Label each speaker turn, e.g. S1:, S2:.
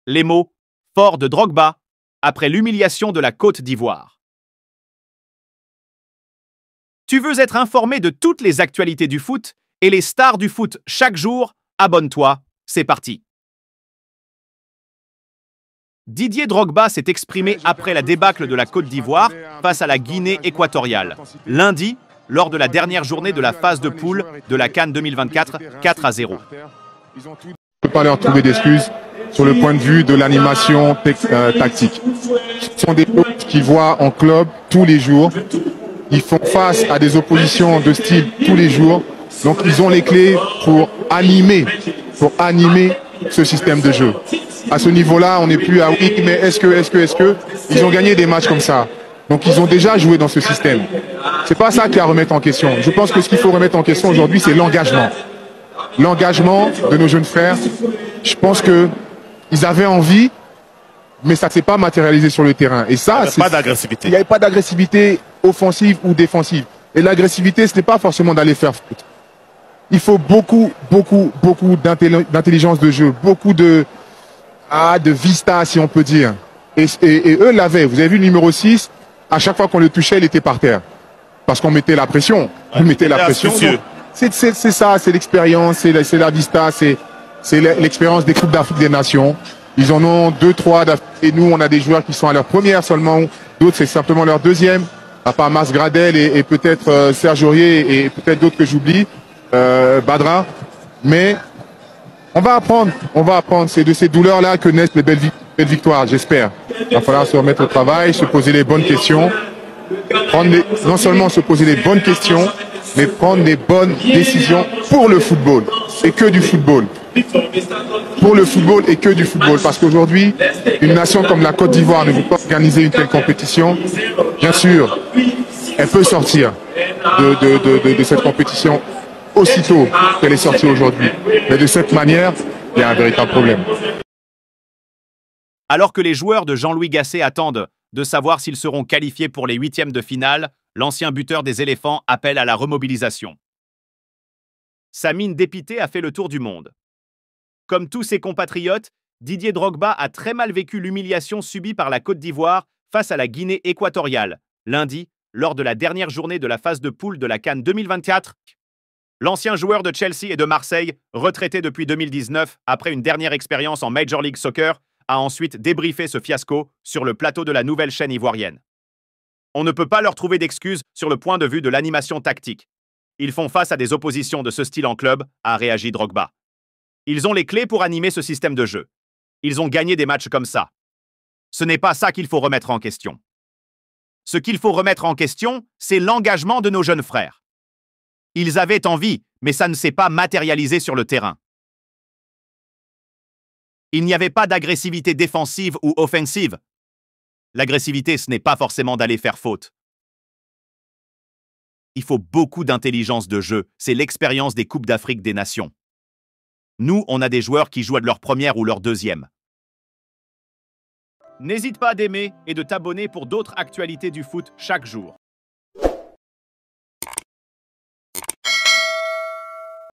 S1: Les mots forts de Drogba après l'humiliation de la Côte d'Ivoire. Tu veux être informé de toutes les actualités du foot et les stars du foot chaque jour? Abonne-toi, c'est parti. Didier Drogba s'est exprimé après la débâcle de la Côte d'Ivoire face à la Guinée équatoriale. Lundi, lors de la dernière journée de la phase de poule de la CAN 2024, 4-0.
S2: Je ne peux pas leur trouver d'excuses sur le point de vue de l'animation tactique. Ce sont des choses qu'ils voient en club tous les jours. Ils font face à des oppositions de style tous les jours. Donc ils ont les clés pour animer ce système de jeu. À ce niveau-là, on n'est plus à oui, mais est-ce que ils ont gagné des matchs comme ça. Donc ils ont déjà joué dans ce système. C'est pas ça qu'il y a à remettre en question. Je pense que ce qu'il faut remettre en question aujourd'hui, c'est l'engagement. L'engagement de nos jeunes frères. Je pense que ils avaient envie, mais ça ne s'est pas matérialisé sur le terrain. Et ça,
S3: pas d'agressivité.
S2: Il n'y avait pas d'agressivité offensive ou défensive. Et l'agressivité, ce n'est pas forcément d'aller faire foot. Il faut beaucoup d'intelligence de jeu, beaucoup de vista, si on peut dire. Et eux l'avaient. Vous avez vu le numéro 6, à chaque fois qu'on le touchait, il était par terre. Parce qu'on mettait la pression. On mettait la pression. C'est ça, c'est l'expérience, c'est la vista, c'est l'expérience des Coupes d'Afrique des Nations. Ils en ont 2, 3 et nous, on a des joueurs qui sont à leur première seulement. D'autres, c'est simplement leur deuxième. À part Mars Gradel et peut-être Serge Aurier et peut-être d'autres que j'oublie. Badra. Mais on va apprendre. C'est de ces douleurs-là que naissent les belles victoires, j'espère. Il va falloir se remettre au travail, se poser les bonnes questions. Non seulement se poser les bonnes questions, mais prendre les bonnes décisions pour le football. Et que du football. Pour le football et que du football. Parce qu'aujourd'hui, une nation comme la Côte d'Ivoire ne veut pas organiser une telle compétition. Bien sûr, elle peut sortir de cette compétition aussitôt qu'elle est sortie aujourd'hui. Mais de cette manière, il y a un véritable problème.
S1: Alors que les joueurs de Jean-Louis Gasset attendent de savoir s'ils seront qualifiés pour les huitièmes de finale, l'ancien buteur des éléphants appelle à la remobilisation. Sa mine dépitée a fait le tour du monde. Comme tous ses compatriotes, Didier Drogba a très mal vécu l'humiliation subie par la Côte d'Ivoire face à la Guinée équatoriale, lundi, lors de la dernière journée de la phase de poule de la CAN 2024. L'ancien joueur de Chelsea et de Marseille, retraité depuis 2019 après une dernière expérience en Major League Soccer, a ensuite débriefé ce fiasco sur le plateau de la nouvelle chaîne ivoirienne. On ne peut pas leur trouver d'excuses sur le point de vue de l'animation tactique. Ils font face à des oppositions de ce style en club, a réagi Drogba. Ils ont les clés pour animer ce système de jeu. Ils ont gagné des matchs comme ça. Ce n'est pas ça qu'il faut remettre en question. Ce qu'il faut remettre en question, c'est l'engagement de nos jeunes frères. Ils avaient envie, mais ça ne s'est pas matérialisé sur le terrain. Il n'y avait pas d'agressivité défensive ou offensive. L'agressivité, ce n'est pas forcément d'aller faire faute. Il faut beaucoup d'intelligence de jeu. C'est l'expérience des Coupes d'Afrique des Nations. Nous, on a des joueurs qui jouent à leur première ou leur deuxième. N'hésite pas d'aimer et de t'abonner pour d'autres actualités du foot chaque jour.